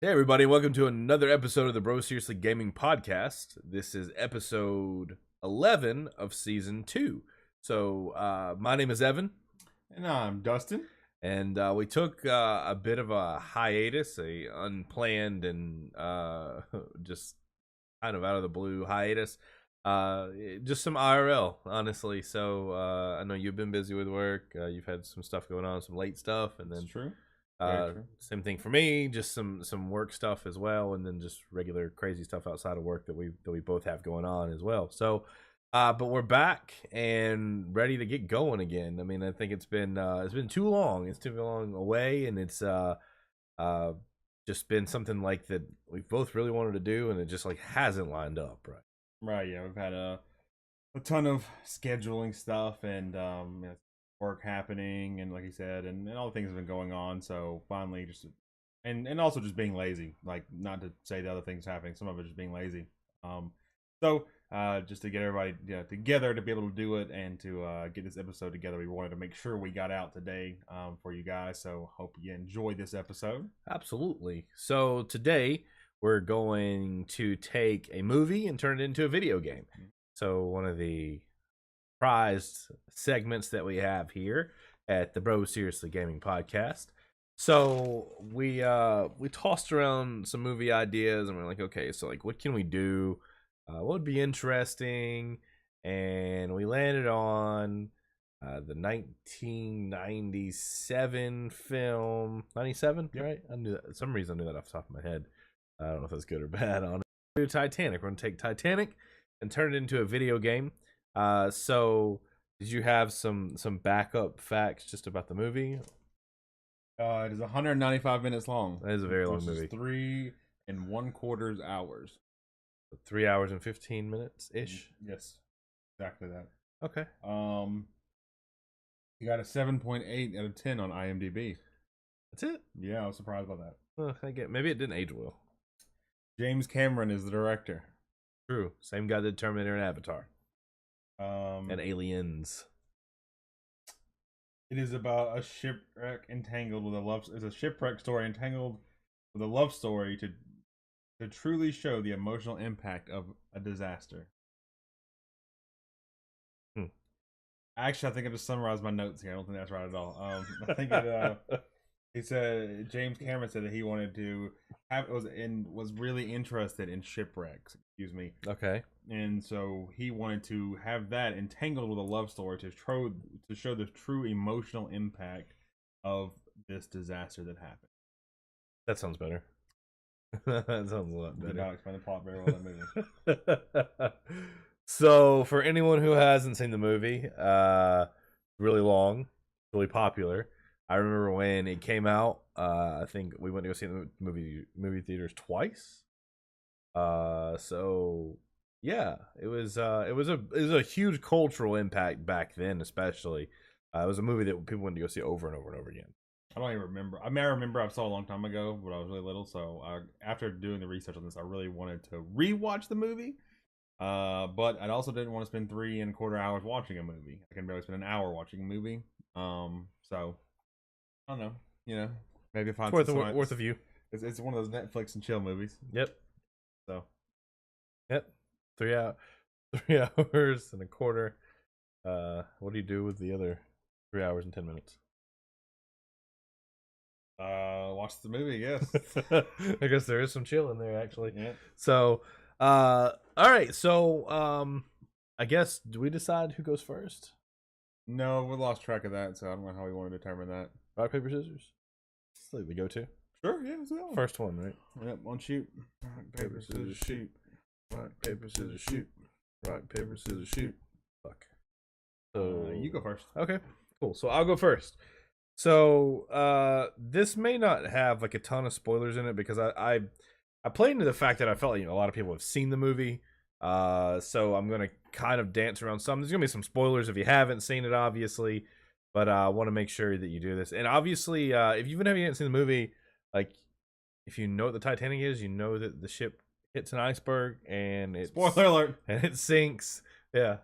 Hey everybody, welcome to another episode of the Bro Seriously Gaming Podcast. This is episode 11 of season 2. So, my name is Evan. And I'm Dustin. And we took a bit of a hiatus, a unplanned and just kind of out of the blue hiatus. Just some IRL, honestly. So, I know you've been busy with work. You've had some stuff going on, some late stuff. And then That's true. Same thing for me, just some work stuff as well, and then just regular crazy stuff outside of work that we both have going on as well. So, but we're back and ready to get going again. I mean, I think it's been too long. It's too long away, and it's just been something like that we both really wanted to do, and it just like hasn't lined up right. Right. Yeah, we've had a ton of scheduling stuff and work happening, and like you said, and all the things have been going on. So finally, just and also just being lazy. Like, not to say the other things happening, some of it just being lazy. Just to get everybody together to be able to do it and to get this episode together, we wanted to make sure we got out today for you guys. So hope you enjoy this episode. Absolutely. So today we're going to take a movie and turn it into a video game. So one of the prized segments that we have here at the Bro Seriously Gaming Podcast. So we tossed around some movie ideas and we're like, okay, so like what can we do? What would be interesting? And we landed on the 1997 film. 97, yep. Right? I knew that. For some reason I knew that off the top of my head. I don't know if that's good or bad on it. Titanic. We're gonna take Titanic and turn it into a video game. So did you have some backup facts just about the movie? It is 195 minutes long. That is a very long movie. 3 1/4 hours. 3 hours and 15 minutes ish. Yes, exactly that. Okay. You got a 7.8 out of 10 on IMDb. That's it. Yeah, I was surprised by that. Maybe it didn't age well. James Cameron is the director. True. Same guy that did Terminator and Avatar. And Aliens. It is about a shipwreck entangled with a love. It's a shipwreck story entangled with a love story to truly show the emotional impact of a disaster. Actually, I think I just summarized my notes here. I don't think that's right at all. I think he said James Cameron said that he wanted to was really interested in shipwrecks. Excuse me. Okay. And so he wanted to have that entangled with a love story to show the true emotional impact of this disaster that happened. That sounds better. That sounds a lot better. Did not explain the plot very well in that movie. So, for anyone who hasn't seen the movie, really long, really popular. I remember when it came out. I think we went to go see the movie theaters twice. So yeah, it was a huge cultural impact back then, especially. It was a movie that people went to go see over and over and over again. I don't even remember. I mean, I remember I saw a long time ago, but I was really little. So after doing the research on this, I really wanted to rewatch the movie. But I also didn't want to spend 3 1/4 hours watching a movie. I can barely spend an hour watching a movie. So I don't know. Maybe if I worth a view. It's one of those Netflix and chill movies. Yep. So. Yep. 3 hours and a quarter. What do you do with the other 3 hours and 10 minutes? Watch the movie, yes. I guess there is some chill in there, actually. Yeah. So, all right. So, I guess, do we decide who goes first? No, we lost track of that, so I don't know how we want to determine that. Rock, paper, scissors? It's like the go-to. Sure, yeah, it's that one. First one, right? Yep, one shoot. Rock, paper, scissors, shoot. Rock, paper, scissors, shoot. Rock, paper, scissors, shoot. Fuck. So, you go first. Okay, cool. So, I'll go first. So, this may not have like a ton of spoilers in it because I played into the fact that I felt like a lot of people have seen the movie. So I'm gonna kind of dance around some. There's gonna be some spoilers if you haven't seen it, obviously, but I want to make sure that you do this. And obviously, if you haven't seen the movie, like if you know what the Titanic is, you know that the ship hits an iceberg and it spoiler alert and it sinks. Yeah.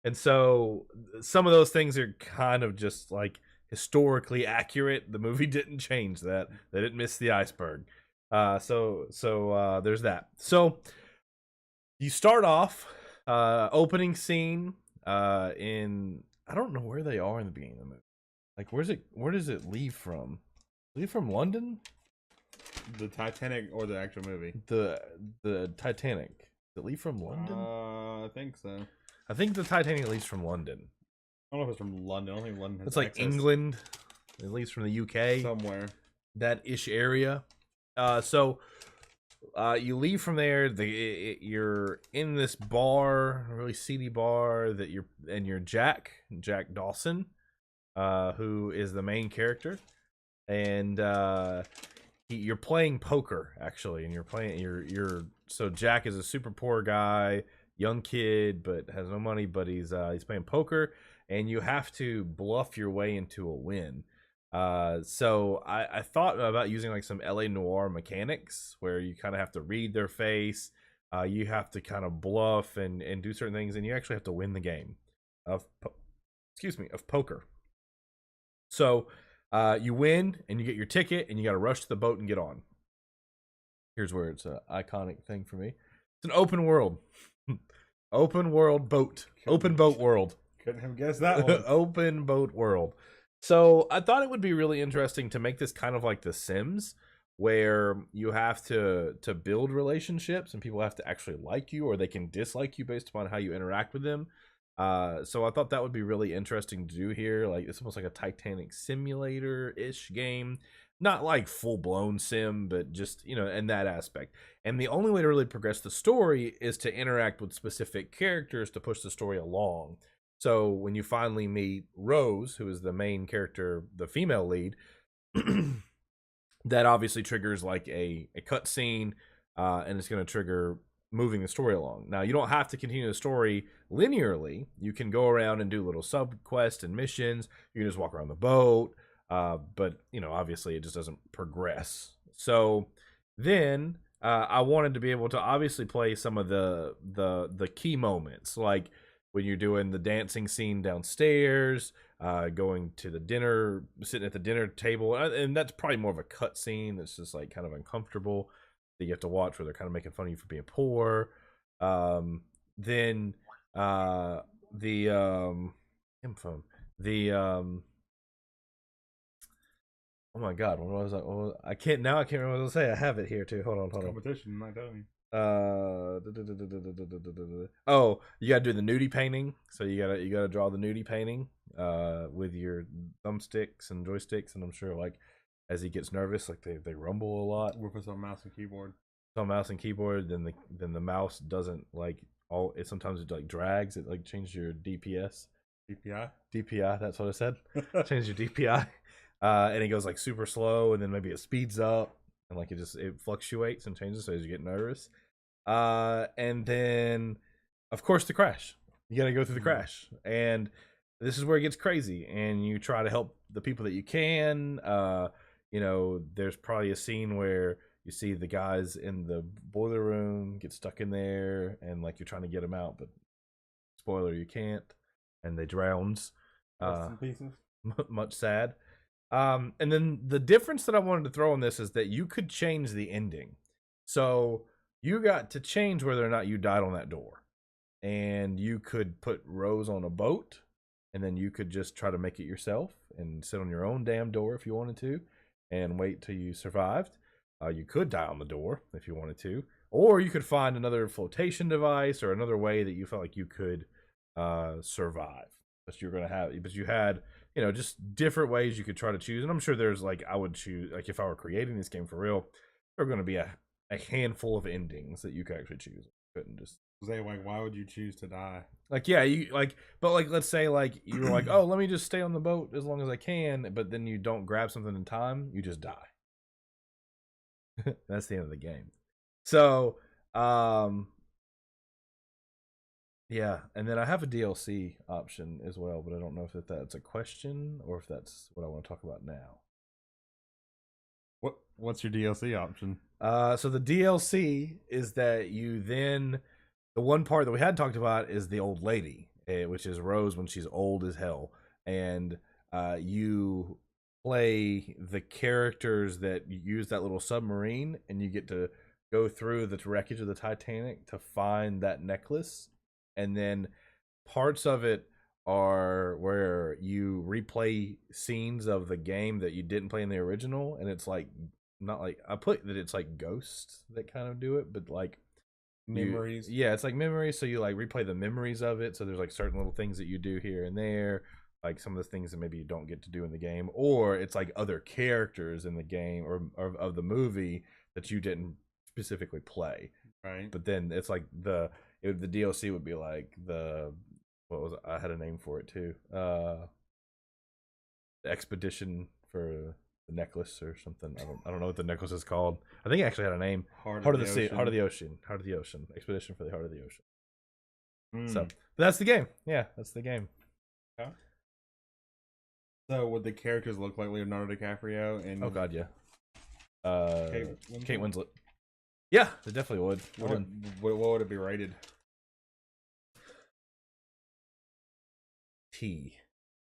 And so some of those things are kind of just like historically accurate. The movie didn't change that. They didn't miss the iceberg. So there's that. So you start off opening scene in, I don't know where they are in the beginning of the movie. Like, where does it leave from? Leave from London? The Titanic or the actual movie? The Titanic. Does it leave from London? I think so. I think the Titanic leaves from London. I don't know if it's from London. I don't think London has It's like access. England. It leaves from the UK. Somewhere. That ish area. So you leave from there. You're in this bar, a really seedy bar that you're Jack Dawson, who is the main character, and you're playing poker actually, and you're so Jack is a super poor guy, young kid, but has no money, but he's playing poker, and you have to bluff your way into a win. So I thought about using like some LA Noire mechanics where you kind of have to read their face, you have to kind of bluff and do certain things, and you actually have to win the game of poker. So you win and you get your ticket and you got to rush to the boat and get on. Here's where it's an iconic thing for me. It's an open world. Open world boat. Open boat world. Couldn't have guessed that one. Open boat world. So I thought it would be really interesting to make this kind of like The Sims, where you have to build relationships and people have to actually like you, or they can dislike you based upon how you interact with them. So I thought that would be really interesting to do here. Like, it's almost like a Titanic simulator-ish game. Not like full-blown sim, but just, in that aspect. And the only way to really progress the story is to interact with specific characters to push the story along. So when you finally meet Rose, who is the main character, the female lead, that obviously triggers like a cutscene, and it's going to trigger moving the story along. Now, you don't have to continue the story linearly. You can go around and do little sub quests and missions. You can just walk around the boat, but obviously it just doesn't progress. So then I wanted to be able to obviously play some of the key moments, like when you're doing the dancing scene downstairs, going to the dinner, sitting at the dinner table, and that's probably more of a cut scene that's just like kind of uncomfortable that you have to watch, where they're kind of making fun of you for being poor. Then oh my god, what was I? I can't remember what to say. I have it here too. Hold on. Competition, I'm not telling you. Oh, you gotta do the nudie painting. So you gotta draw the nudie painting with your thumbsticks and joysticks, and I'm sure like as he gets nervous, like they rumble a lot. Work with some mouse and keyboard. Some mouse and keyboard, then the mouse doesn't like all. It sometimes it like drags. It like changes your DPS. DPI. That's what I said. Change your DPI, and it goes like super slow, and then maybe it speeds up, and like it fluctuates and changes as you get nervous. And then of course the crash. You got to go through the crash, and this is where it gets crazy. And you try to help the people that you can. There's probably a scene where you see the guys in the boiler room get stuck in there, and like you're trying to get them out, but spoiler, you can't, and they drowns. Pieces. Much sad. And then the difference that I wanted to throw in this is that you could change the ending. So you got to change whether or not you died on that door, and you could put Rose on a boat, and then you could just try to make it yourself and sit on your own damn door if you wanted to, and wait till you survived. You could die on the door if you wanted to, or you could find another flotation device or another way that you felt like you could survive. But you had just different ways you could try to choose. And I'm sure there's like, I would choose, like if I were creating this game for real, there are going to be a handful of endings that you could actually choose. You couldn't just say like, why would you choose to die? Like, yeah, but like, let's say like you were like, oh, let me just stay on the boat as long as I can, but then you don't grab something in time, you just die. That's the end of the game. So, yeah, and then I have a DLC option as well, but I don't know if that's a question or if that's what I want to talk about now. What's your DLC option? So the DLC is that the one part that we had talked about is the old lady, which is Rose when she's old as hell, and you play the characters that use that little submarine, and you get to go through the wreckage of the Titanic to find that necklace. And then parts of it are where you replay scenes of the game that you didn't play in the original, and it's like not like I put that it's like ghosts that kind of do it, but like Memories. yeah, it's like memories. So you like replay the memories of it. So there's like certain little things that you do here and there, like some of the things that maybe you don't get to do in the game, or it's like other characters in the game or of the movie that you didn't specifically play. Right. But then it's like the DLC would be like the what was it? I had a name for it too. The expedition for the necklace or something. I don't know what the necklace is called. I think it actually had a name. Heart of the sea, Heart of the ocean. Heart of the ocean. Expedition for the Heart of the ocean. So that's the game. Yeah, that's the game. Okay. So would the characters look like Leonardo DiCaprio and oh god, yeah. Kate Winslet. Yeah, it definitely would. What would it be rated? T.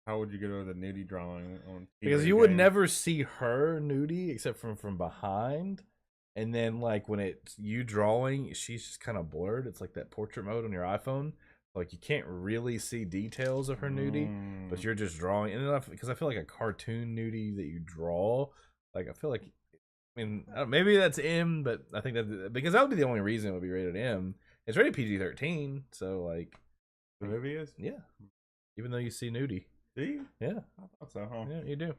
How would you get over the nudie drama on T? Because you would never see her nudie except from behind. And then like when it's you drawing, she's just kind of blurred. It's like that portrait mode on your iPhone. Like you can't really see details of her nudie, but you're just drawing. And because I feel like a cartoon nudie that you draw, like I feel like, I mean, maybe that's M, but I think that because that would be the only reason it would be rated M. It's rated PG-13, so like the movie is, yeah. Even though you see nudie, do you? Yeah, I thought so. Huh? Yeah, you do.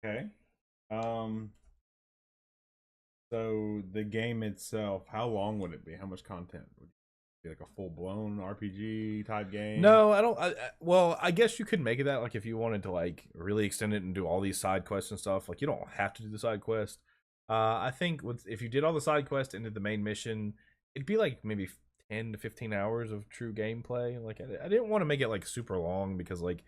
Okay. So the game itself, how long would it be? How much content would it be? Like a full blown RPG type game? No, I don't. Well, I guess you could make it that like if you wanted to like really extend it and do all these side quests and stuff. Like you don't have to do the side quest. I think if you did all the side quests and did the main mission, it'd be like maybe 10 to 15 hours of true gameplay. Like I didn't want to make it like super long because like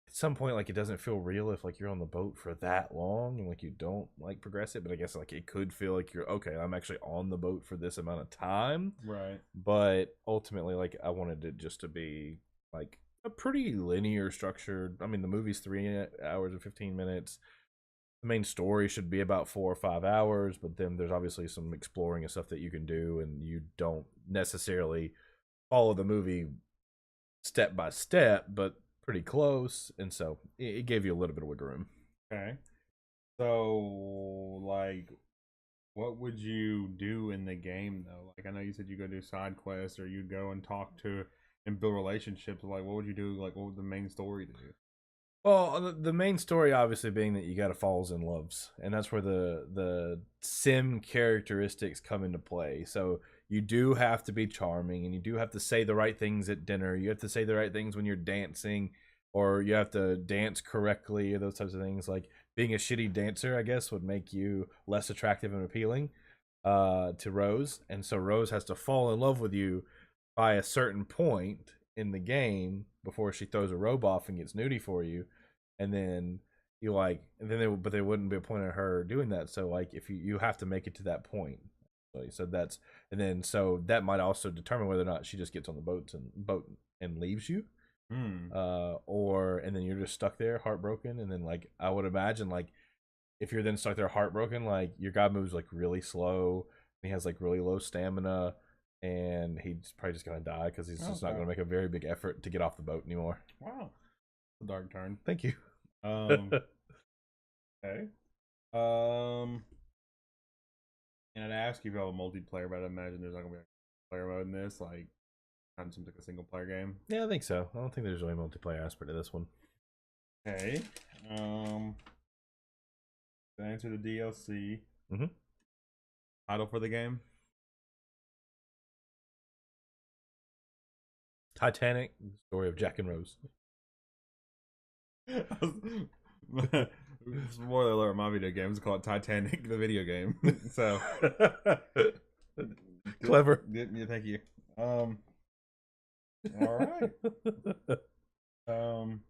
at some point like it doesn't feel real if like you're on the boat for that long and like you don't like progress it. But I guess like it could feel like you're okay, I'm actually on the boat for this amount of time, right? But ultimately like I wanted it just to be like a pretty linear structured. I mean the movie's 3 hours and 15 minutes. The main story should be about 4 or 5 hours, but then there's obviously some exploring and stuff that you can do, and you don't necessarily follow the movie step by step, but pretty close, and so it gave you a little bit of wiggle room. Okay. So, like, what would you do in the game, though? Like, I know you said you go do side quests, or you'd go and talk to and build relationships. Like, what would you do? Like, what would the main story do? Well, the main story obviously being that you got to falls in loves, and that's where the sim characteristics come into play. So you do have to be charming, and you do have to say the right things at dinner. You have to say the right things when you're dancing, or you have to dance correctly, or those types of things. Like being a shitty dancer, I guess, would make you less attractive and appealing to Rose, and so Rose has to fall in love with you by a certain point in the game before she throws a robe off and gets nudie for you. And then you like, and then but there wouldn't be a point in her doing that. So like, if you have to make it to that point. So that's, and then so that might also determine whether or not she just gets on the boat and leaves you, or and then you're just stuck there heartbroken. And then like I would imagine like if you're then stuck there heartbroken, like your guy moves like really slow, and he has like really low stamina, and he's probably just gonna die because he's just not gonna make a very big effort to get off the boat anymore. Wow. A dark turn. Thank you. Okay. And I'd ask you if you have a multiplayer, but I'd imagine there's not gonna be a player mode in this. Like, kind of seems like a single player game. Yeah, I think so. I don't think there's really a multiplayer aspect to this one. Okay. To answer the DLC. Title for the game. Titanic, story of Jack and Rose. Spoiler alert, my video game is called Titanic, the video game. So clever. Yeah, thank you. All right. I don't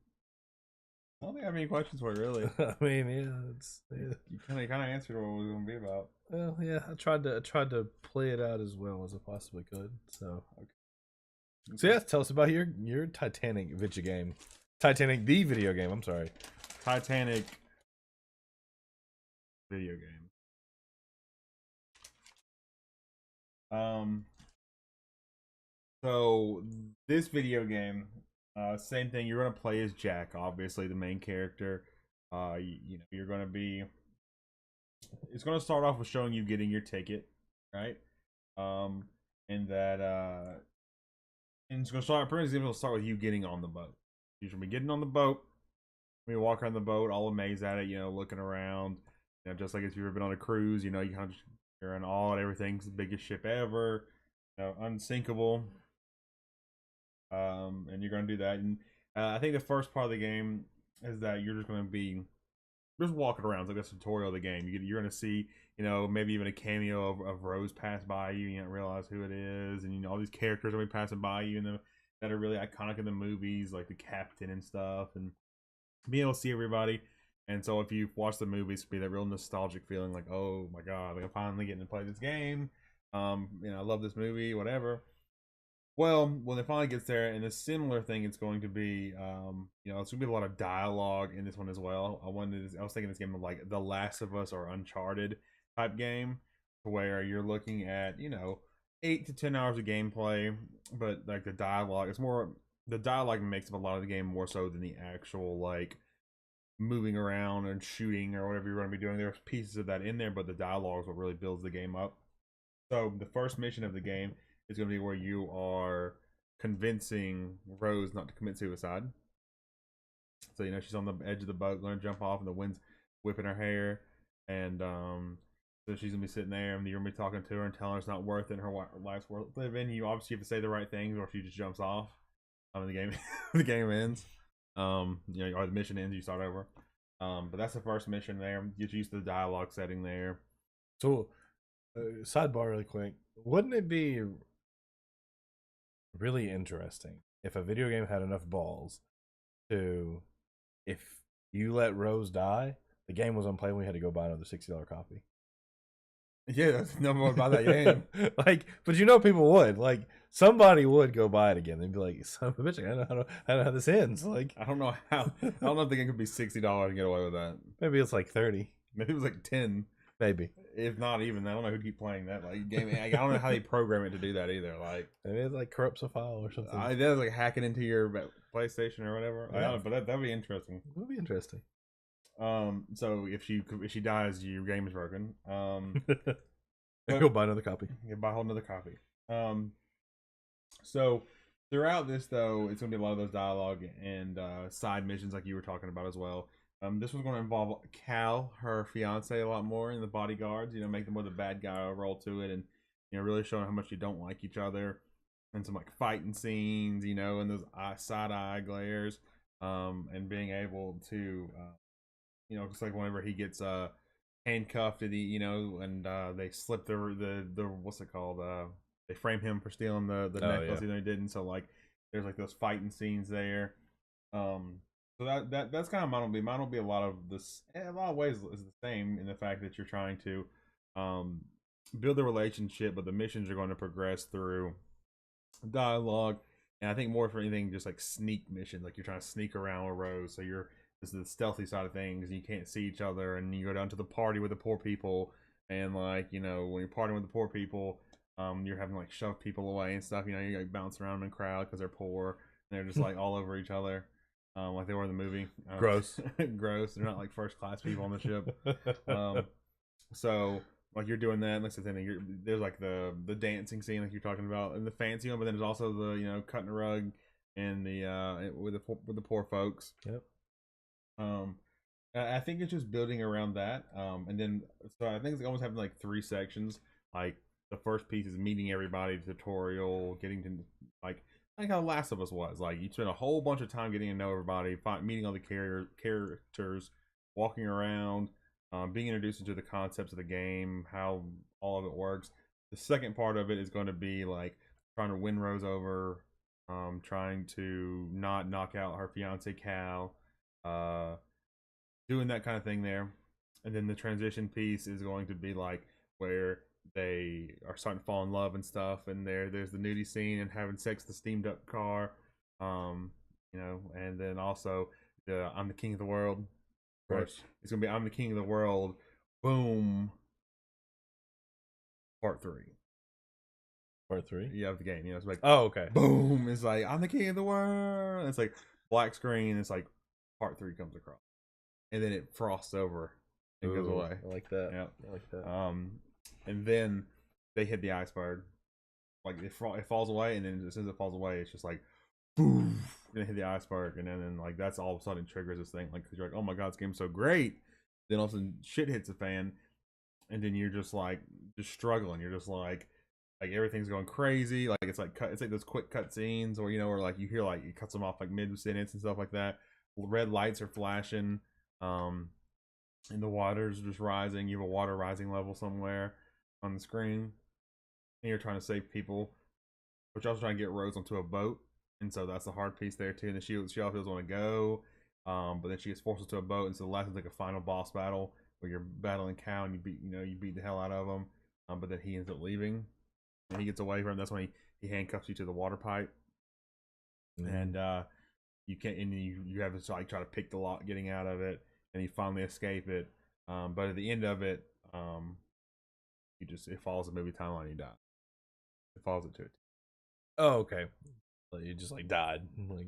think I have any questions for you, really. I mean, yeah, you kind of answered what it was going to be about. Well, yeah, I tried to play it out as well as I possibly could. So, okay. So yeah, tell us about your Titanic video game. Titanic the video game. I'm sorry. Titanic video game. Um, so this video game, same thing. You're gonna play as Jack, obviously the main character. You know, you're gonna be. It's gonna start off with showing you getting your ticket, right? Um, and that and it's gonna start. Pretty much, it'll start with you getting on the boat. You're gonna be getting on the boat. We walk around the boat, all amazed at it, you know, looking around. You know, just like if you've ever been on a cruise, you know, you're in awe at everything's the biggest ship ever, you know, unsinkable. And you're gonna do that. And I think the first part of the game is that you're just gonna be just walking around. It's like a tutorial of the game. You're gonna see, you know, maybe even a cameo of Rose pass by you. You don't realize who it is, and you know all these characters will be passing by you, and that are really iconic in the movies, like the captain and stuff, and being able to see everybody. And so if you've watched the movies, it'll be that real nostalgic feeling, like, oh my god, like I'm finally getting to play this game. You know, I love this movie, whatever. Well, when it finally gets there, and a similar thing, it's going to be, you know, it's going to be a lot of dialogue in this one as well. I was thinking this game of like The Last of Us or Uncharted type game, where you're looking at, you know, 8 to 10 hours of gameplay, but like the dialogue makes up a lot of the game more so than the actual like moving around and shooting or whatever you're going to be doing. There's pieces of that in there, but the dialogue is what really builds the game up. So the first mission of the game is going to be where you are convincing Rose not to commit suicide. So you know she's on the edge of the boat, going to jump off, and the wind's whipping her hair, and so she's gonna be sitting there, and you're gonna be talking to her and telling her it's not worth it, and her life's worth living. You obviously have to say the right things, or she just jumps off. The game, the game ends. You know, or the mission ends, you start over. But that's the first mission there. Get used to the dialogue setting there. So, sidebar really quick. Wouldn't it be really interesting if a video game had enough balls to, if you let Rose die, the game was unplayable, we had to go buy another $60 copy? Yeah, that's number one about that game. Like, but you know, people would, like, somebody would go buy it again. They'd be like, "Son of a bitch, I don't know how this ends." Like, I don't know how. I don't know if the game could be $60 and get away with that. Maybe it's like 30. Maybe it was like 10. Maybe, if not even. I don't know who keep playing that like game. I don't know how they program it to do that either. Like maybe it like corrupts a file or something. That's like hacking into your PlayStation or whatever. Yeah. I don't know, but that'd be interesting. It would be interesting. So if she dies, your game is broken. Go buy another copy. Yeah, buy a whole another copy. So throughout this though, it's gonna be a lot of those dialogue and side missions like you were talking about as well. This was going to involve Cal, her fiance, a lot more in the bodyguards. You know, make them more the bad guy role to it, and you know, really showing how much you don't like each other, and some like fighting scenes. You know, and those side eye glares, and being able to, you know, just like whenever he gets handcuffed to the, you know, and they slip the what's it called? They frame him for stealing the necklace, yeah. You know, he didn't. So like, there's like those fighting scenes there. So that's kind of mine will be. Mine will be a lot of this. In a lot of ways, is the same in the fact that you're trying to build a relationship, but the missions are going to progress through dialogue, and I think more for anything, just like sneak missions. Like you're trying to sneak around with Rose, so this is the stealthy side of things. You can't see each other, and you go down to the party with the poor people, and like, you know, when you're partying with the poor people, you're having to like shove people away and stuff. You know, you like bounce around in the crowd because they're poor and they're just like all over each other. Like they were in the movie. Gross. Gross. They're not like first class people on the ship. So like you're doing that, and that's the thing. There's like the dancing scene like you're talking about, and the fancy one, but then there's also the, you know, cutting a rug and the with the poor folks. Yep. I think it's just building around that. And then so I think it's almost having like 3 sections. Like the first piece is meeting everybody, tutorial, getting to like how Last of Us was. Like you spend a whole bunch of time getting to know everybody, meeting all the characters, walking around, being introduced into the concepts of the game, how all of it works. The second part of it is going to be like trying to win Rose over, trying to not knock out her fiance Cal, doing that kind of thing there. And then the transition piece is going to be like where they are starting to fall in love and stuff, and there's the nudie scene and having sex in the steamed up car, you know, and then also the I'm the king of the world. Of course, it's gonna be I'm the king of the world boom, part 3. Part 3. You have the game. You know, it's like Oh, okay. boom. It's like I'm the king of the world. And it's like black screen. It's like part 3 comes across, and then it frosts over and goes away. I like that. Yeah, I like that. And then they hit the iceberg. Like it falls away, and then as soon as it falls away, it's just like boom, gonna hit the iceberg, and then like that's all of a sudden triggers this thing. Like because you're like, oh my god, this game's so great. Then all of a sudden shit hits the fan, and then you're just like struggling. You're just like everything's going crazy. Like it's like those quick cut scenes, or you know, or like you hear like it cuts them off like mid sentence and stuff like that. Red lights are flashing, and the water's just rising. You have a water rising level somewhere on the screen, and you're trying to save people, but you're also trying to get Rose onto a boat, and so that's the hard piece there too. And then she all doesn't want to go, but then she gets forced into a boat, and so the last one's like a final boss battle where you're battling Cow, and you beat the hell out of him, but then he ends up leaving, and he gets away from him. That's when he handcuffs you to the water pipe, and you can't, and you have to like try to pick the lock getting out of it, and you finally escape it. But at the end of it, it follows the movie timeline. You die. It follows it to it. Oh, okay. So you just like died. Like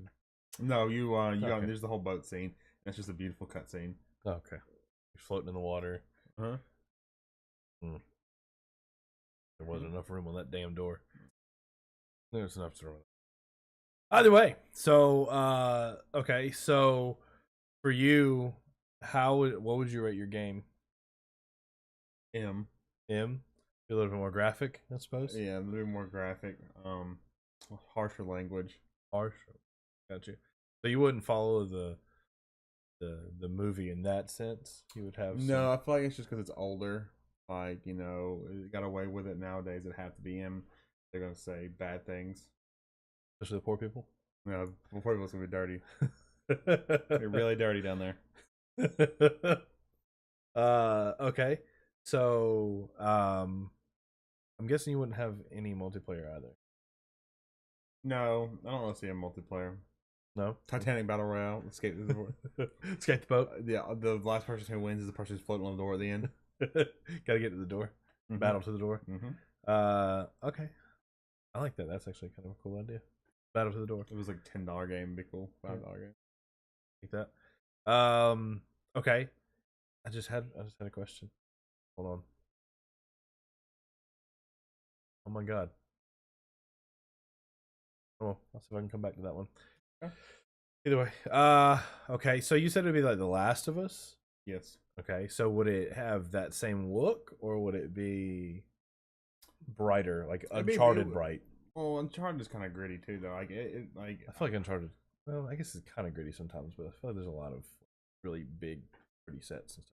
no, you okay. there's the whole boat scene. That's just a beautiful cut scene. Oh, okay. You're floating in the water. Huh? There wasn't enough room on that damn door. There's enough room. Either way, so okay, so for you, what would you rate your game? M. M? A little bit more graphic, I suppose. Yeah, a little bit more graphic. Harsher language. Harsh. Gotcha. So you wouldn't follow the movie in that sense. You would have no. I feel like it's just because it's older. Like it got away with it nowadays. It have to be M. They're gonna say bad things. Especially the poor people. No, the poor people's gonna be dirty. They're really dirty down there. Okay. So, I'm guessing you wouldn't have any multiplayer either. No, I don't want to see a multiplayer. No. Titanic Battle Royale. Escape the boat. Yeah, the last person who wins is the person who's floating on the door at the end. Gotta get to the door. Mm-hmm. Battle to the door. Mm-hmm. Okay. I like that. That's actually kind of a cool idea. Battle to the door. It was like $10 game. Be cool. $5 game. Like that. Okay. I just had a question. Hold on. Oh my god. Oh, I'll see if I can come back to that one. Okay. Either way. Okay, so you said it'd be like The Last of Us? Yes. Okay, so would it have that same look, or would it be brighter, like Uncharted bright? Well, Uncharted is kind of gritty too, though. Like I feel like Uncharted. Well, I guess it's kind of gritty sometimes, but I feel like there's a lot of really big, pretty sets and stuff.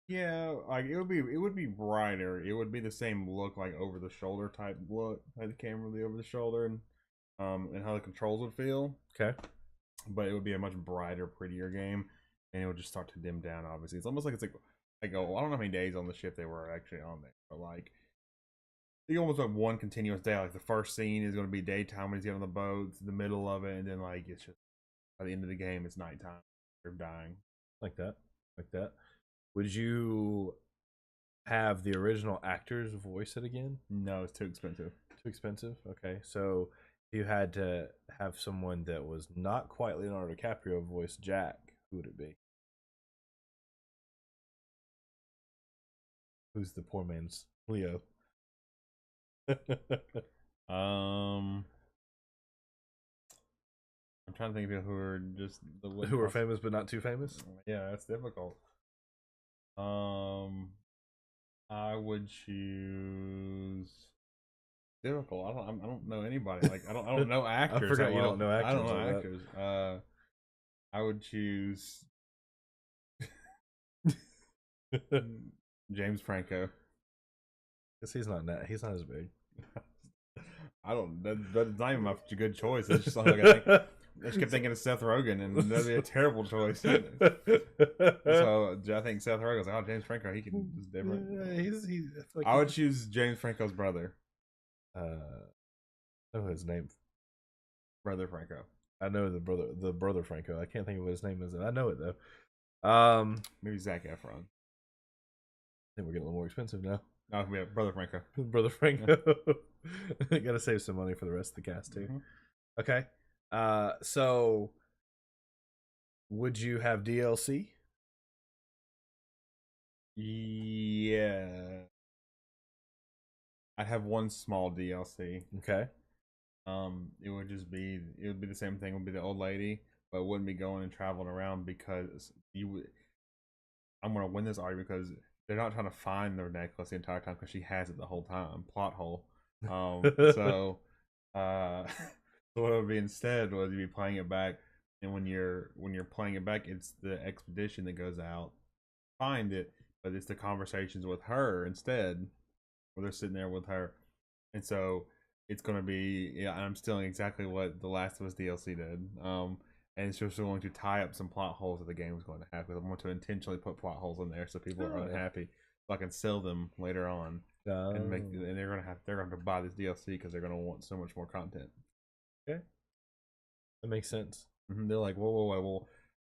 Yeah, like it would be brighter. It would be the same look, like over the shoulder type look, like the camera would be over the shoulder, and how the controls would feel. Okay, but it would be a much brighter, prettier game, and it would just start to dim down. Obviously, it's almost like I don't know how many days on the ship they were actually on there, but like you almost like one continuous day. Like the first scene is going to be daytime when he's getting on the boat, the middle of it, and then like it's just by the end of the game, it's nighttime. They're dying. Like that. Would you have the original actors voice it again? No, it's too expensive. Too expensive? Okay. So if you had to have someone that was not quite Leonardo DiCaprio voice Jack, who would it be? Who's the poor man's Leo? I'm trying to think of people who are just who are famous but not too famous. Yeah, that's difficult. I would choose. Difficult. I don't know anybody. Like I don't know actors. I forgot you don't know actors. I don't know actors. I would choose James Franco. Because he's not as big. I don't. That's not even a good choice. It's just something I think. I just kept thinking of Seth Rogen, and that'd be a terrible choice. So I think Seth Rogen's like, oh, James Franco, he can is different. I would choose James Franco's brother. I know his name. Brother Franco. I know the brother Franco. I can't think of what his name is. I know it though. Maybe Zac Efron. think we're getting a little more expensive now. Oh, yeah, Brother Franco. Brother Franco. Gotta save some money for the rest of the cast too. Mm-hmm. Okay. So would you have DLC? Yeah. I'd have one small DLC. Okay. It would be the same thing. It would be the old lady, but it wouldn't be going and traveling around because I'm gonna win this argument because they're not trying to find their necklace the entire time because she has it the whole time. Plot hole. So so what it would be instead was you'd be playing it back, and when you're playing it back, it's the expedition that goes out, find it, but it's the conversations with her instead, where they're sitting there with her, and so it's gonna be, yeah. I'm stealing exactly what the Last of Us DLC did. And it's just going to tie up some plot holes that the game is going to have. Because I want to intentionally put plot holes in there so people are unhappy, so I can sell them later on, and they're going to buy this DLC because they're going to want so much more content. Okay, that makes sense. They're like, whoa,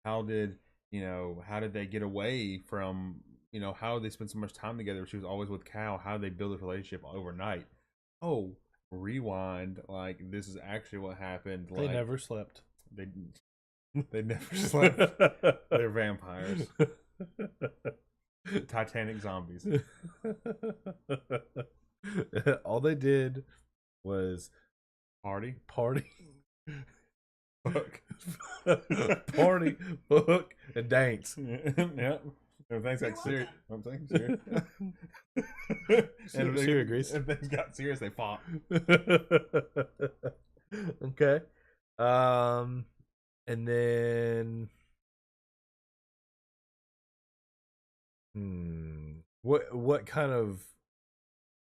how did they get away from, how did they spend so much time together? She was always with Cal. How did they build this relationship overnight? Oh, rewind! Like, this is actually what happened. They never slept. They never slept. They're vampires. Titanic zombies. All they did was party, fuck, party, fuck, and dance. Yeah. Everything's like serious. I'm saying serious. And if agrees. If things got serious, they fought. Okay. And then what kind of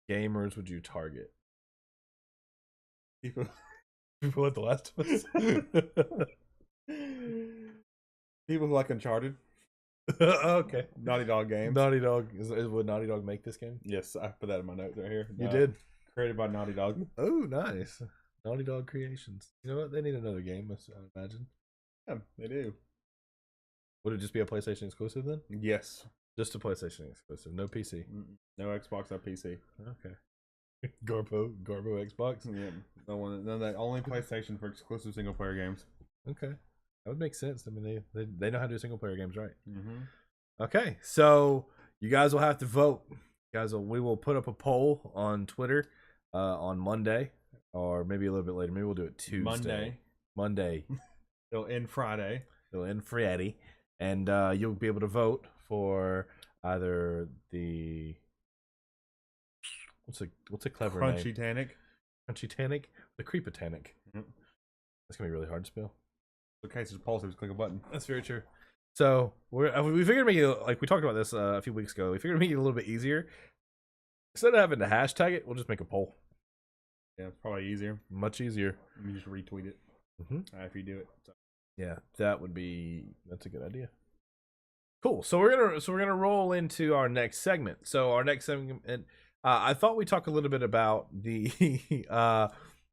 gamers would you target? People at The Last of Us. People who like Uncharted. Okay. Naughty Dog games. Naughty Dog would Naughty Dog make this game? Yes, I put that in my notes right here. You did. Created by Naughty Dog. Oh, nice. Naughty Dog Creations. You know what? They need another game, I imagine. Yeah, they do. Would it just be a PlayStation exclusive then? Yes. Just a PlayStation exclusive. No PC. No Xbox, no PC. Okay. Garbo Xbox? Yeah. No, that only PlayStation for exclusive single player games. Okay. That would make sense. I mean, they know how to do single player games, right? Mm-hmm. Okay. So you guys will have to vote. We will put up a poll on Twitter on Monday, or maybe a little bit later. Maybe we'll do it Tuesday. Monday. It'll end Friday. And you'll be able to vote for either the what's a clever name? Crunchy-tanic, the Creepatanic. Yep. That's gonna be really hard to spell. Okay, so pulse, just click a button. That's very true. So we figured to make it, like we talked about this a few weeks ago. We figured to make it a little bit easier. Instead of having to hashtag it, we'll just make a poll. Yeah, it's probably easier. Much easier. You just retweet it if you do it. So. Yeah, that's a good idea. Cool. So we're gonna roll into our next segment. So our next segment, I thought we'd talk a little bit about the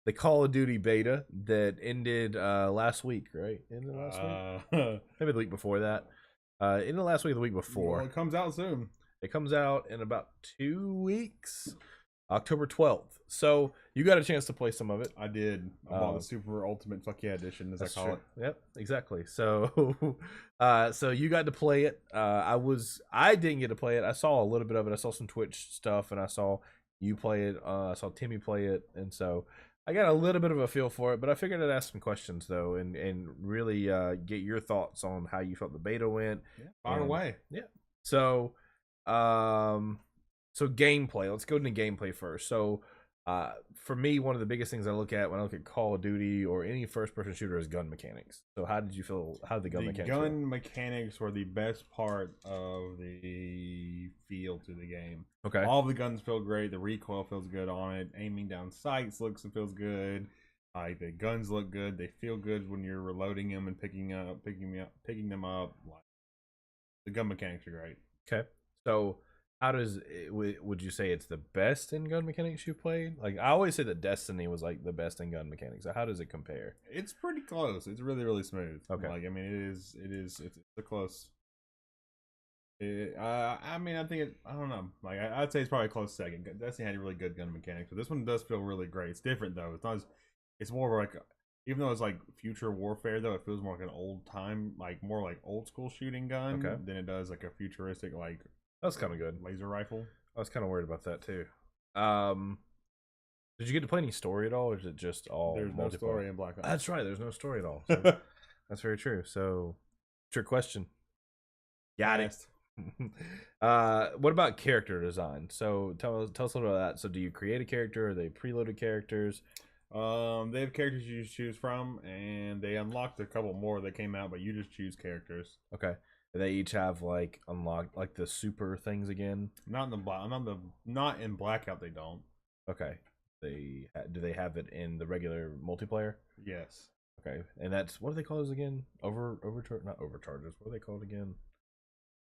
the Call of Duty beta that ended last week, right? Ended last week? Maybe the week before that. Ended last week, the week before. Well, it comes out soon. It comes out in about 2 weeks. October 12th. So you got a chance to play some of it. I did. I bought the Super Ultimate Fuck Yeah Edition, as I call it. Yep, exactly. So so you got to play it. I didn't get to play it. I saw a little bit of it. I saw some Twitch stuff, and I saw you play it. I saw Timmy play it, and so I got a little bit of a feel for it. But I figured I'd ask some questions though, and really get your thoughts on how you felt the beta went. Yeah, fire away. Yeah. So So gameplay. Let's go into gameplay first. So, for me, one of the biggest things I look at when I look at Call of Duty or any first-person shooter is gun mechanics. So, how did you feel? How did the gun mechanics? Gun mechanics were the best part of the feel to the game. Okay. All of the guns feel great. The recoil feels good on it. Aiming down sights looks and feels good. Like the guns look good. They feel good when you're reloading them and picking them up. Like, the gun mechanics are great. Okay. So, how would you say it's the best in gun mechanics you played? Like, I always say that Destiny was like the best in gun mechanics. So how does it compare? It's pretty close. It's really, really smooth. Okay. Like, I mean, it's a close. I mean, I think I don't know. Like, I'd say it's probably a close second. Destiny had really good gun mechanics, but this one does feel really great. It's different though. It's not. It's more of like, even though it's like future warfare, though, it feels more like an old time, like more like old school shooting gun than it does like a futuristic like. That's kind of good. Laser rifle. I was kind of worried about that too. Did you get to play any story at all, or is it just all? There's no story in Blackout. That's right. There's no story at all. So that's very true. So, trick question. Got it. What about character design? So tell us a little about that. So do you create a character? Are they preloaded characters? They have characters you choose from, and they unlocked a couple more that came out, but you just choose characters. Okay. They each have like unlocked like the super things again. Not in Blackout. They don't. Okay. Do they have it in the regular multiplayer? Yes. Okay. And that's, what do they call those again? Not overcharges. What are they called again?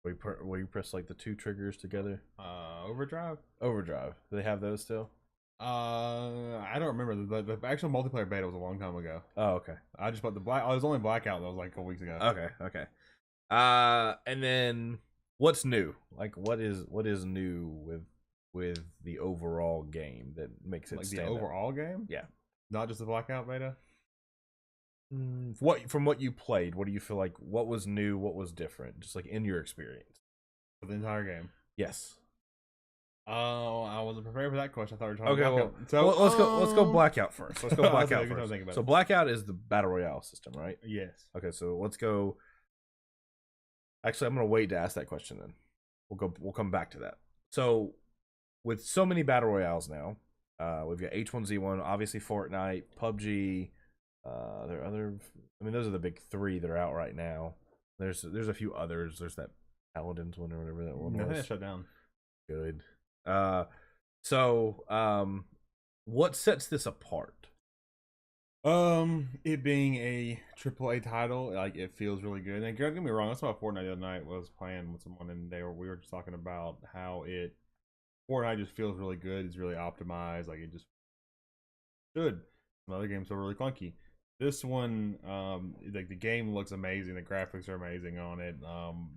Where you press like the two triggers together? Overdrive. Overdrive. Do they have those still? I don't remember. The actual multiplayer beta was a long time ago. Oh, okay. I just bought I was only Blackout. That was like a couple weeks ago. Okay. And then what's new? Like, what is new with the overall game that makes it like stand the overall out? game? Yeah. Not just the Blackout beta. From what you played, what do you feel like? What was new? What was different? Just like in your experience For the entire game. Yes. Oh, I wasn't prepared for that question. I thought we were talking Okay, Blackout. let's go Blackout first. Let's go Blackout Okay, first. So Blackout is the battle royale system, right? Yes. Okay, so let's go. Actually, I'm gonna wait to ask that question. Then we'll come back to that. So with so many battle royales now, we've got H1Z1, obviously Fortnite, PUBG. There are other. I mean, those are the big three that are out right now. There's a few others. There's that Paladins one or whatever that one was. I think shut down. Good. What sets this apart? It being a AAA title, like it feels really good. And don't get me wrong, that's why Fortnite the other night was playing with someone, and we were just talking about how Fortnite just feels really good. It's really optimized, like it just should. Some other games are really clunky. This one, like the game looks amazing. The graphics are amazing on it.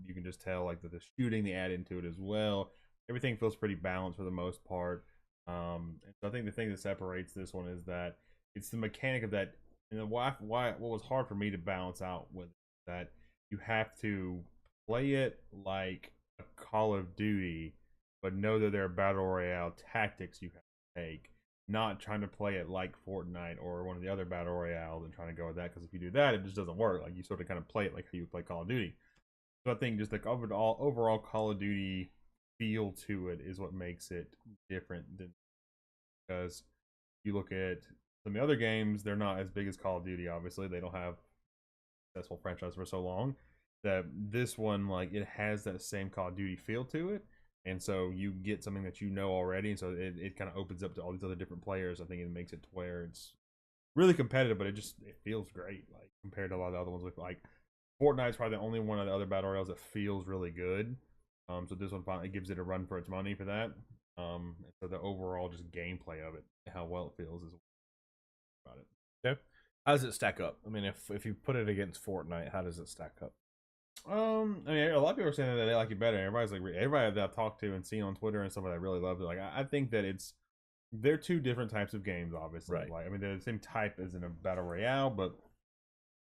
You can just tell like the shooting they add into it as well. Everything feels pretty balanced for the most part. And so I think the thing that separates this one is that it's the mechanic of that. And what was hard for me to balance out with that you have to play it like a Call of Duty, but know that there are battle royale tactics you have to take. Not trying to play it like Fortnite or one of the other battle royales and trying to go with that, because if you do that, it just doesn't work. Like you sort of kind of play it like how you play Call of Duty. So I think just the overall Call of Duty feel to it is what makes it different than, because you look at some of the other games, they're not as big as Call of Duty. Obviously, they don't have a successful franchise for so long. That this one, like, it has that same Call of Duty feel to it. And so you get something that you know already, and so it kind of opens up to all these other different players. I think it makes it to where it's really competitive, but it feels great, like compared to a lot of the other ones. With like Fortnite's probably the only one of the other battle royales that feels really good. So this one finally gives it a run for its money for that. And so the overall just gameplay of it, how well it feels, is about it. Yeah. How does it stack up? I mean, if you put it against Fortnite, how does it stack up? I mean, a lot of people are saying that they like it better. Everybody that I've talked to and seen on Twitter and stuff like that really loves it. Like, I think that they're two different types of games, obviously. Right. Like, I mean, they're the same type as in a battle royale, but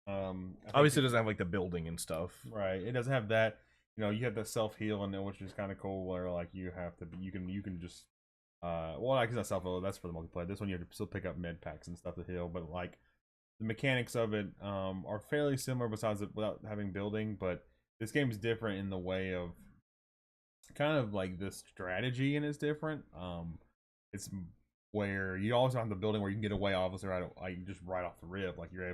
obviously it doesn't have like the building and stuff. Right. It doesn't have that. You know, you have the self heal in it, which is kind of cool. Where like you can just well, like it's not self heal. That's for the multiplayer. This one you have to still pick up med packs and stuff to heal, but like the mechanics of it are fairly similar besides without having building, but this game is different in the way of kind of like the strategy, and it's different. It's where you also have the building where you can get away obviously right off the rip. Like you're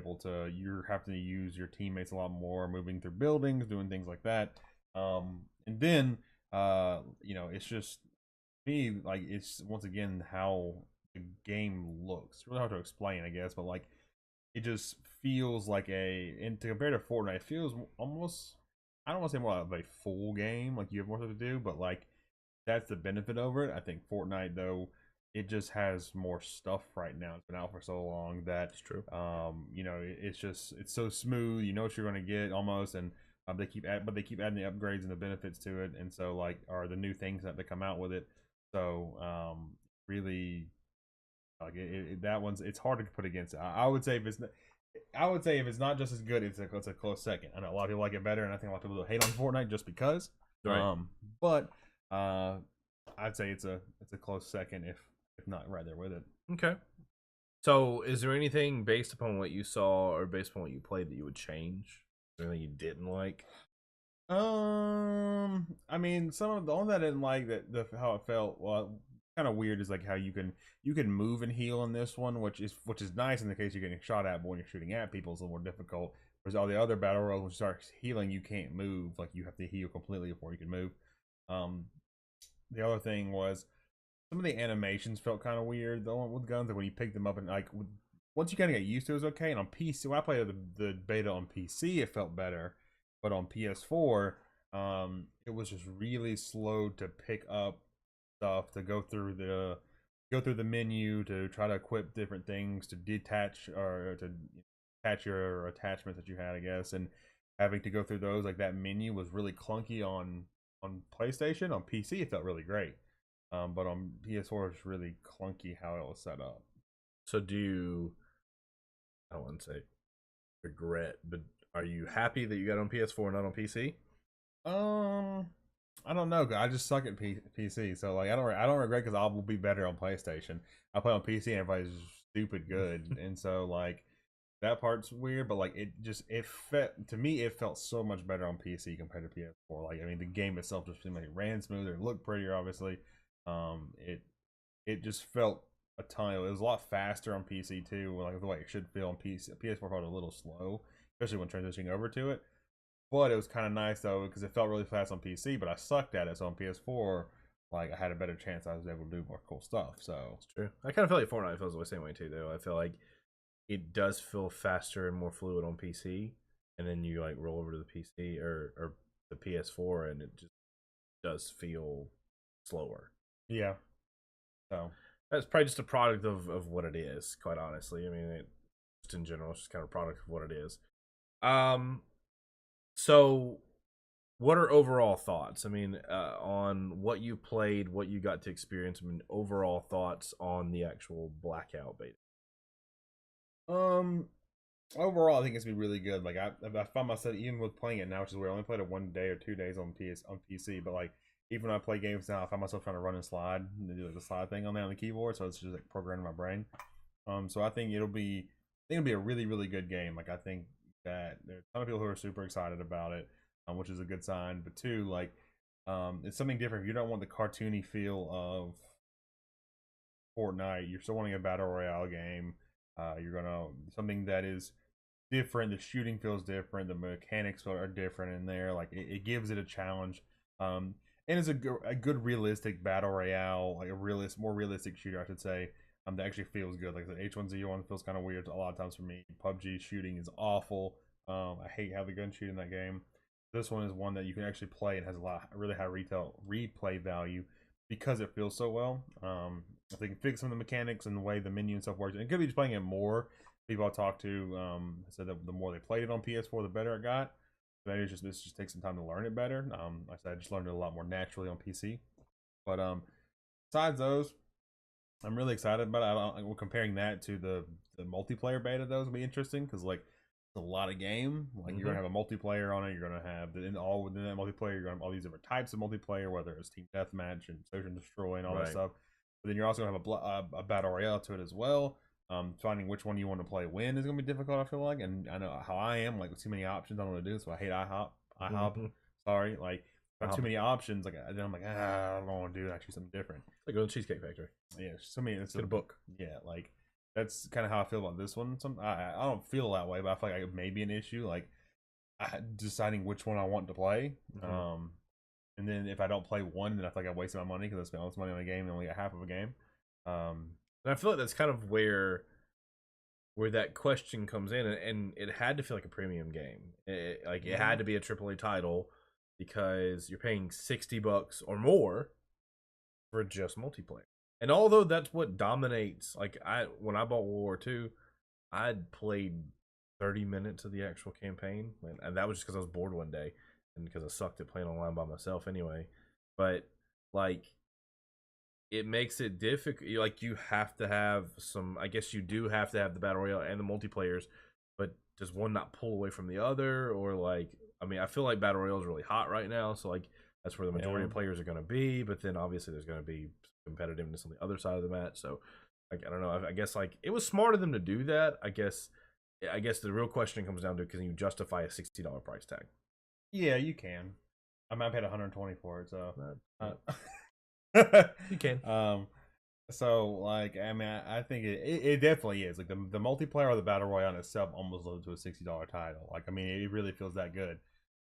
having to use your teammates a lot more, moving through buildings, doing things like that. And then it's just me, like it's once again how the game looks. It's really hard to explain, I guess, but like it just feels like and to compare to Fortnite, it feels almost, I don't want to say more like a full game, like you have more stuff to do, but like that's the benefit over it. I think Fortnite, though, it just has more stuff right now. It's been out for so long that it's true. it's so smooth. You know what you're going to get almost, and But they keep adding the upgrades and the benefits to it, and so like are the new things that they come out with it. So really, like that one's it's hard to put against it. I would say if it's I would say if it's not just as good, it's a close second. I know a lot of people like it better, and I think a lot of people hate on Fortnite just because. Right. But I'd say it's a close second, if not right there with it. Okay. So, is there anything based upon what you saw or based upon what you played that you would change? Is there anything you didn't like? I mean, some of the only that I didn't like how it felt. Well, kind of weird is like how you can move and heal in this one, which is nice in the case you're getting shot at, but when you're shooting at people, it's a little more difficult. Whereas all the other battle royals, when you start healing, you can't move. Like you have to heal completely before you can move. Um, the other thing was some of the animations felt kind of weird. The one with guns, like when you pick them up and once you kind of get used to it, it was okay. And on PC, when I played the beta on PC, it felt better, but on PS4, it was just really slow to pick up stuff, to go through the menu, to try to equip different things, to detach or to attach your attachments that you had, I guess, and having to go through those, like that menu was really clunky on PlayStation. On PC, it felt really great, but on PS4, it's really clunky how it was set up. So, I don't want to say regret, but are you happy that you got on PS4 and not on PC? I don't know. I just suck at PC, so like I don't regret because I will be better on PlayStation. I play on PC and everybody's stupid good, and so like that part's weird. But like it felt to me it felt so much better on PC compared to PS4. Like I mean the game itself just seemed like it ran smoother, it looked prettier, obviously. It just felt a ton. It was a lot faster on PC too, like the way it should feel on PC. PS4 felt a little slow, especially when transitioning over to it. But it was kind of nice though because it felt really fast on PC, but I sucked at it. So on PS4, like I had a better chance. I was able to do more cool stuff. So It's true. I kind of feel like Fortnite feels the same way too, though. I feel like it does feel faster and more fluid on PC, and then you like roll over to the PC or the PS4, and it just does feel slower. yeah, so That's probably just a product of what it is, quite honestly. I mean, just in general, it's just kind of a product of what it is. Um, so what are overall thoughts? I mean, on what you played, what you got to experience. I mean, overall thoughts on the actual Blackout beta. um, overall, I think it's been really good. Like I found myself even with playing it now, which is where I only played it 1 day or 2 days on PC, but like even when I play games now, I find myself trying to run and slide and do like the slide thing on there on the keyboard, so it's just like programming my brain. So I think it'll be a really really good game. Like I think that there's a ton of people who are super excited about it, which is a good sign. But two, like it's something different. If you don't want the cartoony feel of Fortnite, you're still wanting a battle royale game. You're gonna something that is different. The shooting feels different. The mechanics are different in there. Like it gives it a challenge. And it's a good realistic battle royale, like more realistic shooter, I should say. That actually feels good. Like the H1Z1 feels kind of weird a lot of times for me. PUBG shooting is awful. I hate how the gun shoot in that game. This one is one that you can actually play and has a lot really high retail replay value because it feels so well. If they can fix some of the mechanics and the way the menu and stuff works, and it could be just playing it more. People I talked to said that the more they played it on PS4, the better it got. Maybe this just takes some time to learn it better. Like I said, I just learned it a lot more naturally on PC. But besides those, I'm really excited about it. We're comparing that to the multiplayer beta. Those will be interesting because like it's a lot of game. Like you're gonna have a multiplayer on it. You're gonna have all within that multiplayer. You're gonna have all these different types of multiplayer, whether it's team deathmatch and search and destroy and all that stuff. But then you're also gonna have a battle royale to it as well. Finding which one you want to play when is gonna be difficult. I feel like, and I know how I am. Like with too many options, I don't want to do. So I hate IHOP. Sorry, like if I have too many options. Like then I'm like, I don't want to do it. I choose something different. Like go to Cheesecake Factory. Yeah, so many. It's Get a book. Yeah, like that's kind of how I feel about this one. I don't feel that way, but I feel like it may be an issue. Like deciding which one I want to play. And then if I don't play one, then I feel like I wasted my money because I spent all this money on a game and only got half of a game. And I feel like that's kind of where that question comes in, and it had to feel like a premium game. It had to be a AAA title because you're paying $60 or more for just multiplayer. And although that's what dominates, like when I bought World War II, I'd played 30 minutes of the actual campaign, and that was just because I was bored one day and because I sucked at playing online by myself anyway. But like, it makes it difficult. Like, you have to have some. I guess you do have to have the battle royale and the multiplayers, but does one not pull away from the other? Or like, I mean, I feel like battle royale is really hot right now, so like that's where the majority of players are going to be. But then obviously there's going to be competitiveness on the other side of the match. So like, I don't know. I guess like it was smart of them to do that. I guess the real question comes down to, can you justify a $60 price tag? Yeah, you can. I might have paid $120 for it, so you can. So like, I mean, I think it definitely is like the multiplayer or the battle royale itself almost loads to a $60 title. Like, I mean, it really feels that good.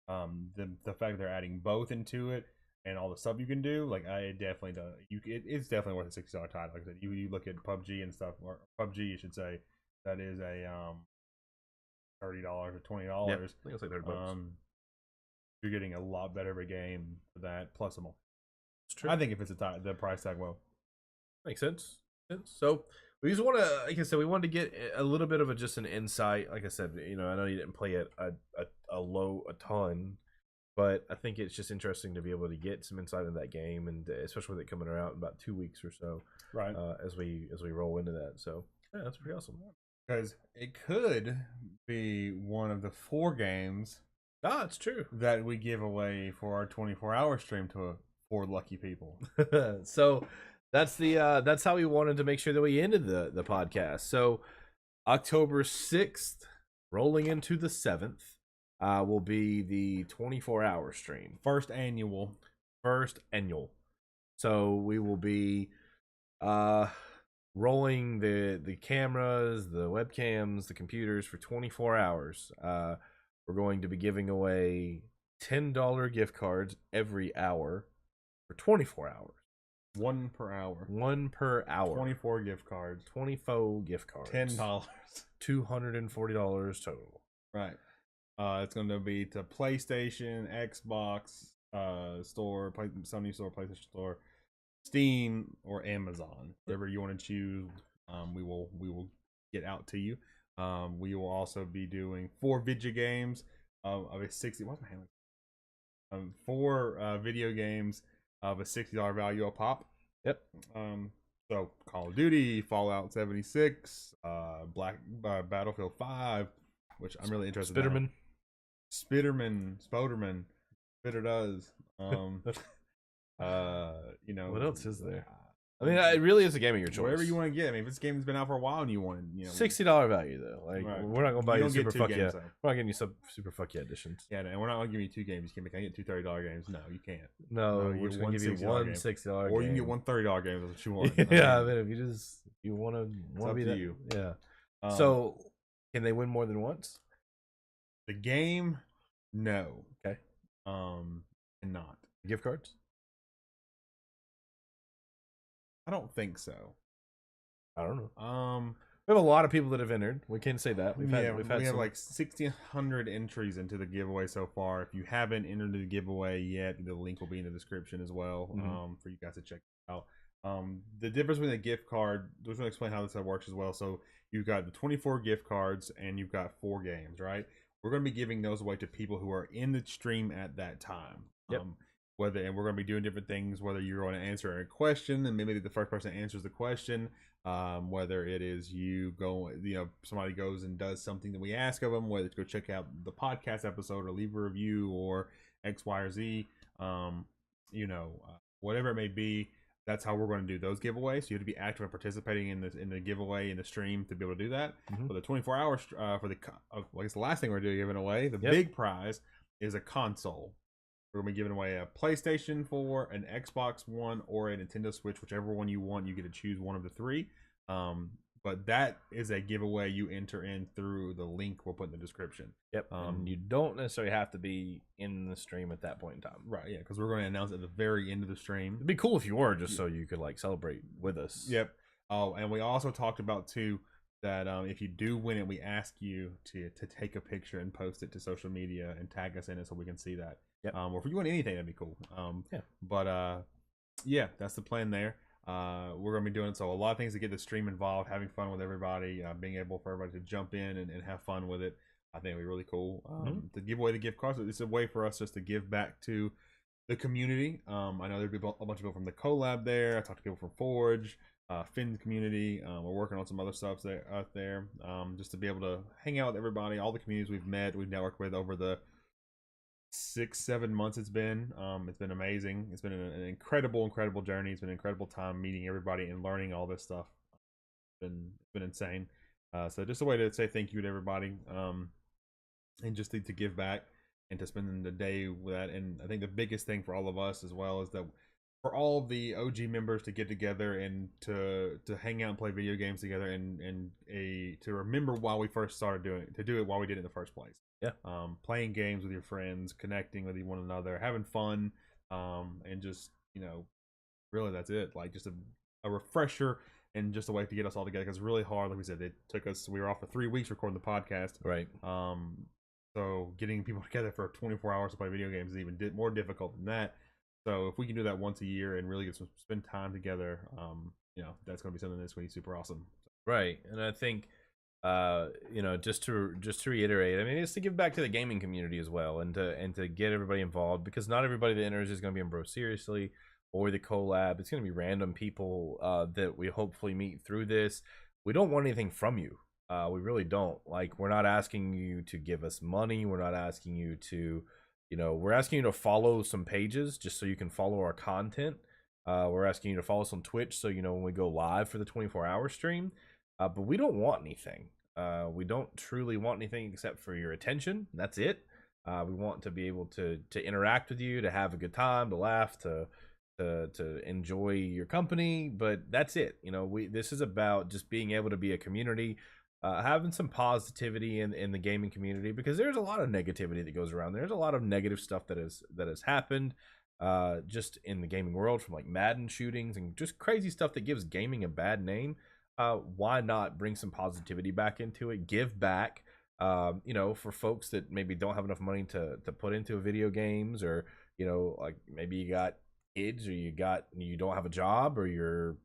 The fact they're adding both into it and all the stuff you can do, like, I definitely don't. It's definitely worth a $60 title. Like I said, you look at PUBG and stuff, or PUBG, you should say, that is a $30 or $20. Yeah, I think it's like $30. You're getting a lot better of a game for that, plus a multi. It's true. I think if it's the price tag, well, makes sense. So we just want to, like I said, we wanted to get a little bit of just an insight. Like I said, you know, I know you didn't play it a ton, but I think it's just interesting to be able to get some insight into that game, and especially with it coming out in about 2 weeks or so, right? As we roll into that. So yeah, that's pretty awesome. Because it could be one of the 4 games. It's true, that we give away for our 24-hour stream to 4 lucky people. So that's how we wanted to make sure that we ended the podcast. So October 6th, rolling into the 7th, will be the 24-hour stream. First annual. So we will be rolling the cameras, the webcams, the computers for 24 hours. We're going to be giving away $10 gift cards every hour for 24 hours. 1 per hour. 24 gift cards. 24 gift cards. $10. $240 total. Right. It's going to be to PlayStation, Xbox store, Sony store, PlayStation store, Steam, or Amazon. Whatever you want to choose, we will get out to you. We will also be doing 4 video games of a 60. What's my hand? 4 video games of a $60 value a pop. Yep. So Call of Duty, Fallout 76, Battlefield 5, which I'm really interested in. Spiderman, Spitter does. You know, what else is there? I mean, it really is a game of your choice. Whatever you want to get. I mean, if this game's been out for a while and you want, you know, $60 value though. Like, right. We're not gonna buy you super fuck yeah. So. We're not getting you some super fuck yeah editions. Yeah, and we're not gonna give you 2 games. You can't get 2 $30 games. No, you can't. No, we're just gonna give you one $60 game. Or you can get 1 $30 game. That's what you want. Yeah, I mean, if you want to be that, you. Yeah. So, can they win more than once? The game, no. Okay. And not gift cards. I don't think so. I don't know. We have a lot of people that have entered. We can say that. We have like 1,600 entries into the giveaway so far. If you haven't entered the giveaway yet, the link will be in the description as well, for you guys to check out. The difference with a gift card, just want to explain how this works as well. So you've got the 24 gift cards and you've got 4 games, right? We're going to be giving those away to people who are in the stream at that time. Yep. And we're going to be doing different things, whether you're going to answer a question and maybe the first person answers the question, whether it is somebody goes and does something that we ask of them, whether it's go check out the podcast episode or leave a review or X, Y, or Z, whatever it may be. That's how we're going to do those giveaways. So you have to be active and participating in the giveaway in the stream to be able to do that. For the 24 hours, for I guess the last thing we're doing giving away, the big prize is a console. We're going to be giving away a PlayStation 4, an Xbox One, or a Nintendo Switch, whichever one you want. You get to choose one of the 3. But that is a giveaway you enter in through the link we'll put in the description. Yep. And you don't necessarily have to be in the stream at that point in time. Right, yeah, because we're going to announce at the very end of the stream. It'd be cool if you were, just so you could like celebrate with us. Yep. Oh, and we also talked about too that if you do win it, we ask you to take a picture and post it to social media and tag us in it so we can see that. Yep. Or if you win anything, that'd be cool. Yeah. But yeah, that's the plan there. We're going to be doing so a lot of things to get the stream involved, having fun with everybody, being able for everybody to jump in and have fun with it. I think it'd be really cool to give away the gift cards. It's a way for us just to give back to the community. I know there'd be a bunch of people from the collab there. I talked to people from Forge, Finn's community. We're working on some other stuff out there, just to be able to hang out with everybody, all the communities we've networked with over the 6-7 months it's been amazing. It's been an incredible journey. It's been an incredible time meeting everybody and learning all this stuff. It's been insane. So just a way to say thank you to everybody, and just to give back and to spend the day with that. And I think the biggest thing for all of us as well is that for all of the OG members to get together and to hang out and play video games together, and to remember why we first started do it while we did it in the first place. Yeah. Playing games with your friends, connecting with one another, having fun, and just, really that's it. Like, just a refresher and just a way to get us all together, because it's really hard. Like we said, we were off for 3 weeks recording the podcast. Right. So getting people together for 24 hours to play video games is even more difficult than that. So if we can do that once a year and really spend time together, that's going to be something that's going to be super awesome. Right. And I think, just to reiterate, I mean, it's to give back to the gaming community as well, and to get everybody involved, because not everybody that enters is going to be in Bro Seriously or the collab. It's going to be random people that we hopefully meet through this. We don't want anything from you. We really don't. Like, we're not asking you to give us money. We're not asking you to, we're asking you to follow some pages just so you can follow our content. We're asking you to follow us on Twitch so when we go live for the 24-hour stream. But we don't want anything. We don't truly want anything except for your attention. That's it. We want to be able to interact with you, to have a good time, to laugh, to enjoy your company. But that's it. This is about just being able to be a community, having some positivity in the gaming community, because there's a lot of negativity that goes around. There's a lot of negative stuff that has happened just in the gaming world, from like Madden shootings and just crazy stuff that gives gaming a bad name. Why not bring some positivity back into it? Give back, for folks that maybe don't have enough money to put into video games, or like maybe you got kids, or you don't have a job, or you're,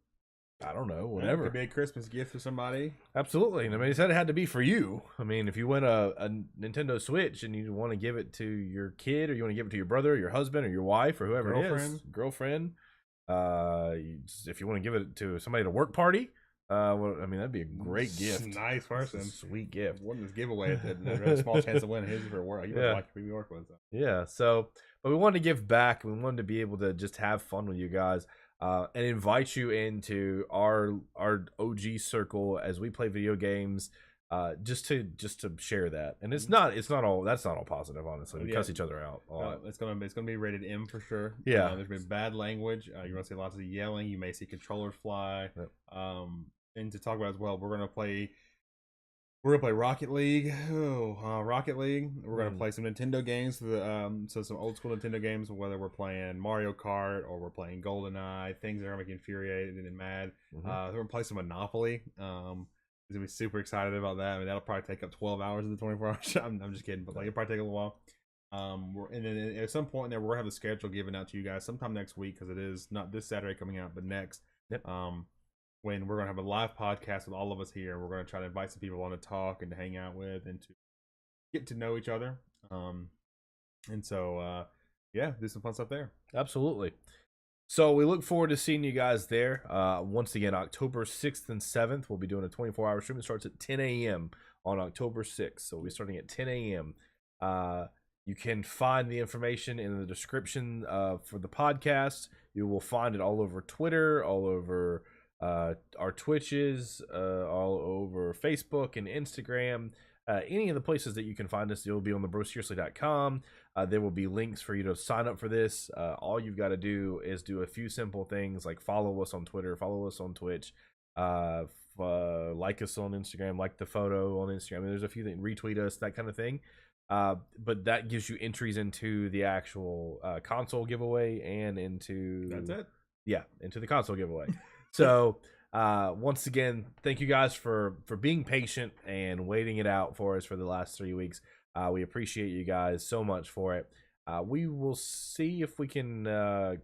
I don't know, whatever. It could be a Christmas gift for somebody. Absolutely. And I mean, he said it had to be for you. I mean, if you win a Nintendo Switch and you want to give it to your kid, or you want to give it to your brother, or your husband, or your wife, or whoever it is, girlfriend, if you want to give it to somebody at a work party, well, I mean, that'd be a great gift. Nice person. Sweet gift. Won this giveaway at a small chance to win his for work. You like who you work with. So. Yeah. So, but we wanted to give back. We wanted to be able to just have fun with you guys, and invite you into our OG circle as we play video games. Just to share that. And that's not all positive, honestly. We cuss each other out a lot. It's gonna be rated M for sure. Yeah. There's been bad language. You're gonna see lots of yelling. You may see controllers fly. Yep. And to talk about as well, we're gonna play Rocket League. Rocket League. We're gonna play some Nintendo games, so some old school Nintendo games, whether we're playing Mario Kart or we're playing GoldenEye, things that are gonna make you infuriated and mad. We're gonna play some Monopoly. He's gonna be super excited about that. I mean, that'll probably take up 12 hours of the 24 hours. I'm just kidding, but like, it'll probably take a little while. And then at some point in there, we're gonna have the schedule given out to you guys sometime next week, because it is not this Saturday coming out, but next. Yep. When we're gonna have a live podcast with all of us here. We're gonna try to invite some people on to talk and to hang out with and to get to know each other. And so do some fun stuff there. Absolutely. So we look forward to seeing you guys there. Once again, October 6th and 7th, we'll be doing a 24-hour stream. It starts at 10 a.m. on October 6th. So we'll be starting at 10 a.m. You can find the information in the description for the podcast. You will find it all over Twitter, all over our Twitches, all over Facebook and Instagram. Any of the places that you can find us, you'll be on the broseriously.com. There will be links for you to sign up for this. All you've got to do is do a few simple things, like follow us on Twitter, follow us on Twitch, like us on Instagram, like the photo on Instagram. I mean, there's a few things, retweet us, that kind of thing. But that gives you entries into the actual console giveaway and into... That's it? Yeah, into the console giveaway. So... once again, thank you guys for being patient and waiting it out for us for the last 3 weeks. We appreciate you guys so much for it. We will see if we can we'll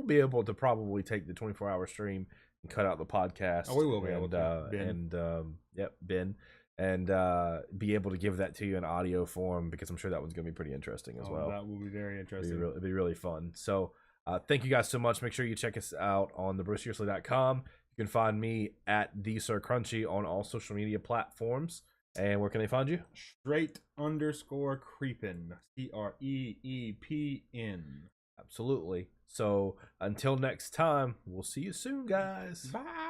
be able to probably take the 24-hour stream and cut out the podcast. Oh, we will be able to. Ben. and be able to give that to you in audio form, because I'm sure that one's going to be pretty interesting as well. That will be very interesting. It'd be really fun. So thank you guys so much. Make sure you check us out on thebruceseriously.com. You can find me at TheSirCrunchy on all social media platforms. And where can they find you? Straight_creepin. CREEPN. Absolutely. So until next time, we'll see you soon, guys. Bye.